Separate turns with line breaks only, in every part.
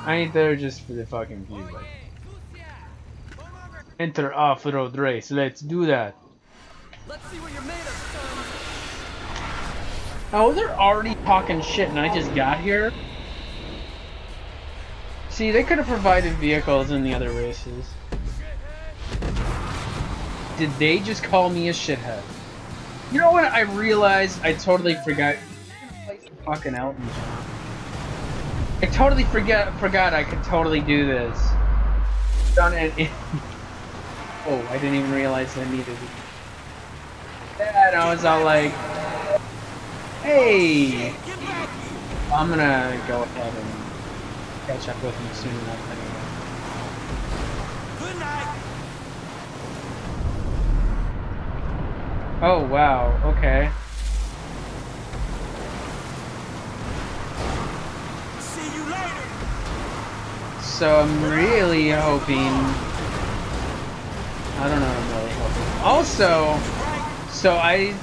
I ain't there just for the fucking view. Like, enter off-road race. Let's do that.
Let's see what you're made of, son.
Oh, they're already talking shit, and I just got here. See, they could have provided vehicles in the other races. Did they just call me a shithead? You know what? I realized I totally forgot. Fucking Elton John. I totally forgot I could totally do this. Done it. Oh, I didn't even realize I needed it. And I was all like, hey! I'm gonna go ahead and catch up with him soon enough anyway.
Good night.
Oh, wow, okay.
See you later.
So I'm really hoping... I don't know what I'm really hoping. Also, so I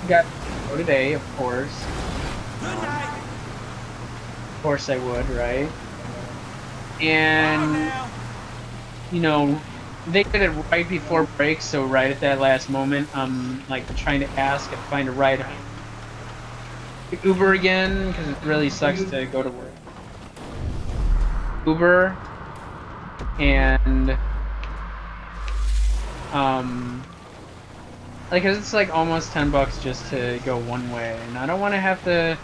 got to today, of course.
Good night.
Of course I would, right? And, you know, they did it right before break, so right at that last moment, I'm like trying to ask and find a ride home. Uber again, because it really sucks to go to work. Uber, and like, cause it's like almost $10 just to go one way, and I don't want to have to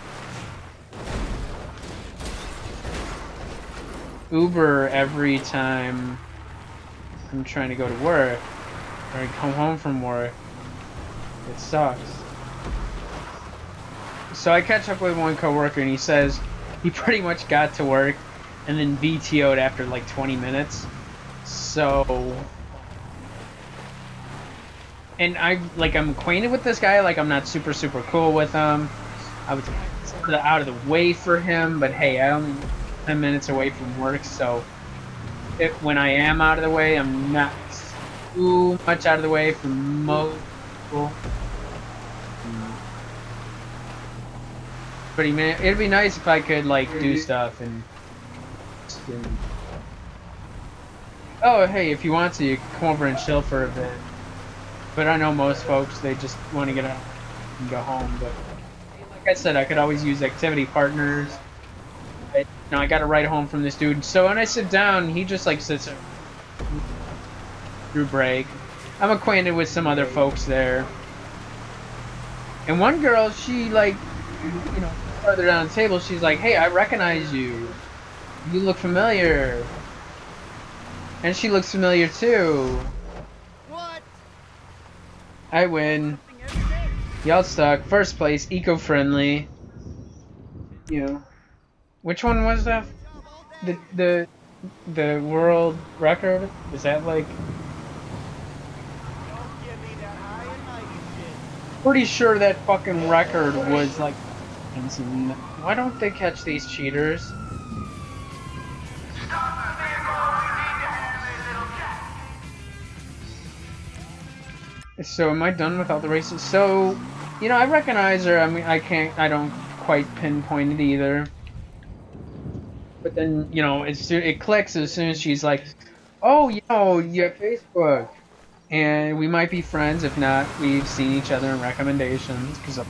Uber every time I'm trying to go to work or come home from work. It sucks. So I catch up with one coworker, and he says he pretty much got to work and then VTO'd after like 20 minutes. So, and I'm acquainted with this guy. Like, I'm not super cool with him. I was out of the way for him, but hey, I only 10 minutes away from work, so when I am out of the way, I'm not too much out of the way from most people. But it'd be nice if I could like do stuff and oh, hey, if you want to, you can come over and chill for a bit. But I know most folks, they just want to get out and go home. But like I said, I could always use activity partners. I got a ride home from this dude. So when I sit down, he just like sits through break. I'm acquainted with some other folks there. And one girl, she like, you know, further down the table, she's like, hey, I recognize you. You look familiar. And she looks familiar too.
What?
I win. Y'all stuck. First place, eco-friendly. You know. Which one was that? The world record? Is that like... Pretty sure that fucking record was like... Why don't they catch these cheaters? So am I done with all the races? So, you know, I recognize her. I mean, I don't quite pinpoint it either. But then, you know, it clicks as soon as she's like, oh, you know, you have Facebook. And we might be friends. If not, we've seen each other in recommendations. Because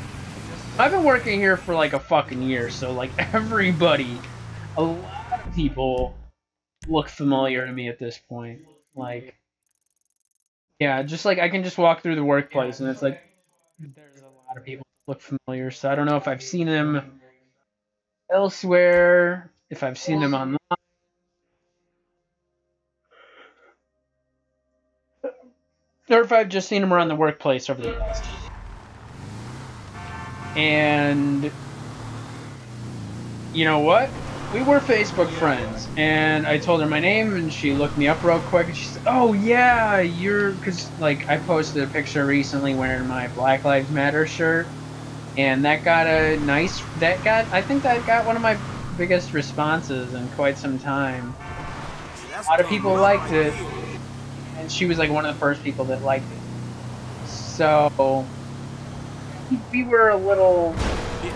I've been working here for like a fucking year. So, like, everybody, a lot of people look familiar to me at this point. Like, yeah, just like I can just walk through the workplace and it's like, there's a lot of people that look familiar. So I don't know if I've seen them elsewhere, if I've seen them online, or if I've just seen them around the workplace over the past. And you know what? We were Facebook friends, and I told her my name, and she looked me up real quick, and she said, oh yeah, because like I posted a picture recently wearing my Black Lives Matter shirt, and that got I think that got one of my biggest responses in quite some time. A lot of people liked it, and she was like one of the first people that liked it. So we were a little...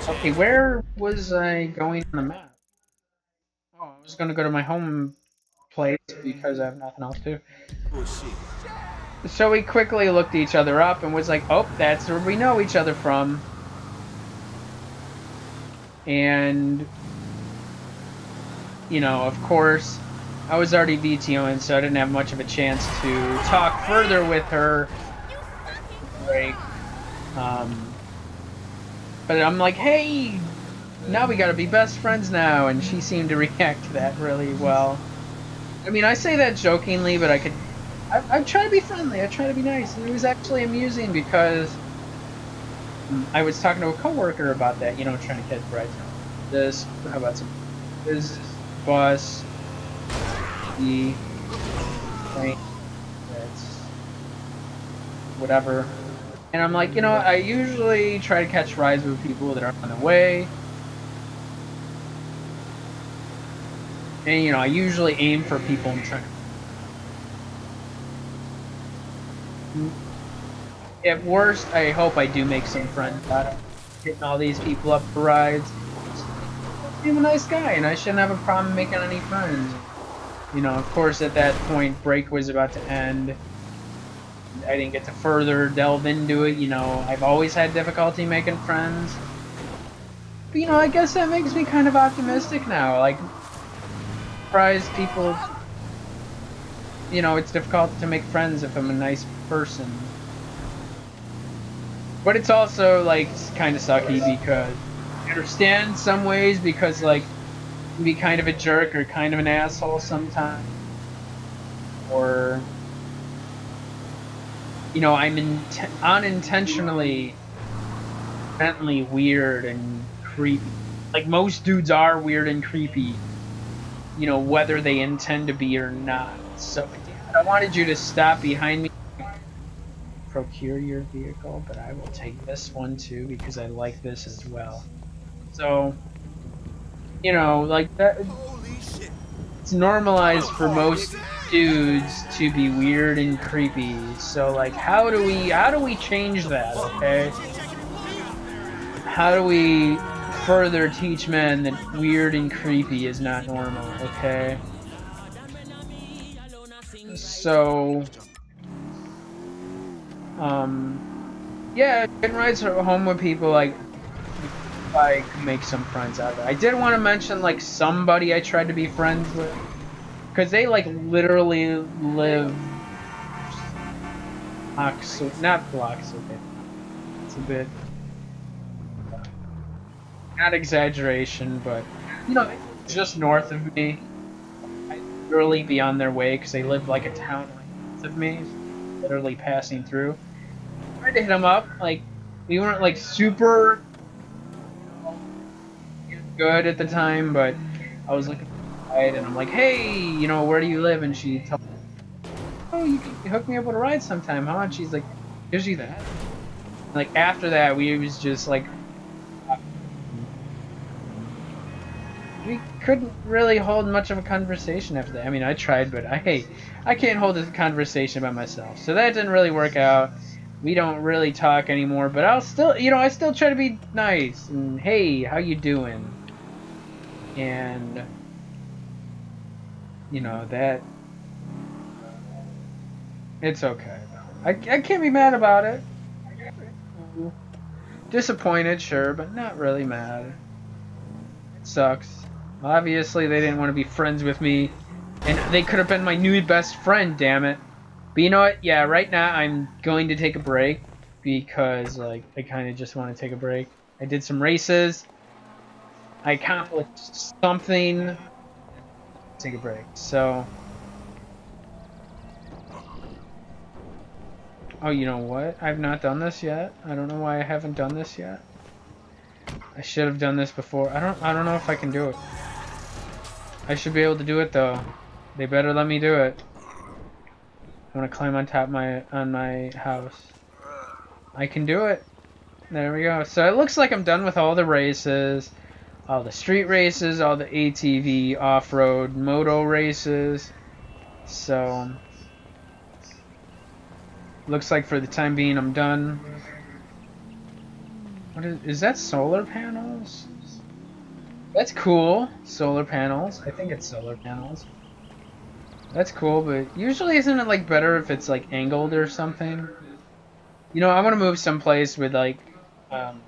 Okay, where was I going on the map? Oh, was gonna go to my home place because I have nothing else to do.
Bullshit.
So we quickly looked each other up and was like, oh, that's where we know each other from. And, you know, of course, I was already VTOing, so I didn't have much of a chance to talk further with her. Break. But I'm like, hey, now we gotta be best friends now. And she seemed to react to that really well. I mean, I say that jokingly, but I try to be friendly. I try to be nice. And it was actually amusing because I was talking to a coworker about that, you know, trying to catch rides. This, how about some business, bus, the train, that's whatever. And I'm like, you know, I usually try to catch rides with people that are on the way. And, you know, I usually aim for people I'm trying to... At worst, I hope I do make some friends out of getting all these people up for rides. I'm a nice guy, and I shouldn't have a problem making any friends. You know, of course, at that point, break was about to end. I didn't get to further delve into it. You know, I've always had difficulty making friends. But, you know, I guess that makes me kind of optimistic now. Like, surprise people... You know, it's difficult to make friends if I'm a nice person. But it's also, like, kind of sucky because I understand some ways because, like, you can be kind of a jerk or kind of an asshole sometimes. Or, you know, I'm unintentionally weird and creepy. Like, most dudes are weird and creepy, you know, whether they intend to be or not. So, I wanted you to stop behind me. Procure your vehicle, but I will take this one too because I like this as well. So, you know, like that, it's normalized for most dudes to be weird and creepy. So, like, how do we change that? Okay, how do we further teach men that weird and creepy is not normal? Okay, so. Yeah, getting rides home with people, like, I could make some friends out of it. I did want to mention, like, somebody I tried to be friends with, because they, like, literally live blocks, not blocks, okay, it's a bit, not exaggeration, but, you know, just north of me. I'd literally be on their way, because they live, like, a town north of me, literally passing through. Tried to hit them up, like, we weren't like super good at the time, but I was looking for a ride and I'm like, hey, you know, where do you live? And she told me, oh, you can hook me up with a ride sometime, huh? And she's like, gives you that? And, like, after that, we was just like, we couldn't really hold much of a conversation after that. I mean, I tried, but I can't hold a conversation by myself. So that didn't really work out. We don't really talk anymore, but I'll still, you know, I still try to be nice and, hey, how you doing? And, you know, that, it's okay. I can't be mad about it. Disappointed, sure, but not really mad. It sucks. Obviously, they didn't want to be friends with me, and they could have been my new best friend, damn it. But you know what? Yeah, right now I'm going to take a break because, like, I kind of just want to take a break. I did some races. I accomplished something. Take a break. So, oh, you know what? I've not done this yet. I don't know why I haven't done this yet. I should have done this before. I don't know if I can do it. I should be able to do it though. They better let me do it. I want to climb on top of my house. I can do it. There we go. So it looks like I'm done with all the races. All the street races, all the ATV, off-road, moto races. So, looks like for the time being I'm done. What is that solar panels? That's cool. Solar panels. I think it's solar panels. That's cool, but usually isn't it like better if it's like angled or something? You know, I want to move someplace with like um,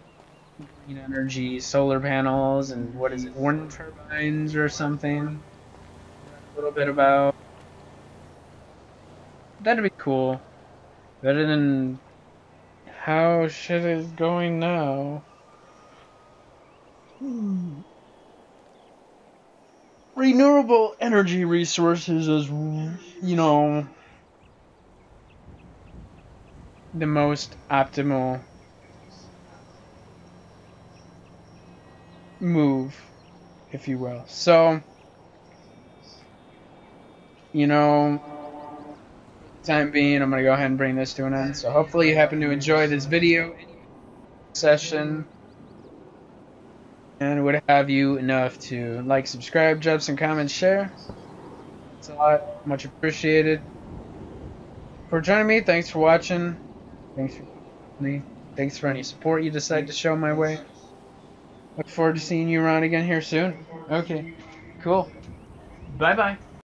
green energy, solar panels, and what is it, wind turbines or something. Learn a little bit about. That'd be cool. Better than how shit is going now. Renewable energy resources is, you know, the most optimal move, if you will. So, you know, for the time being, I'm going to go ahead and bring this to an end. So, hopefully, you happen to enjoy this video session and would have you enough to like, subscribe, drop some comments, share. It's a lot. Much appreciated. For joining me, thanks for watching. Thanks for me. Thanks for any support you decide to show my way. Look forward to seeing you around again here soon. Okay, cool. Bye bye.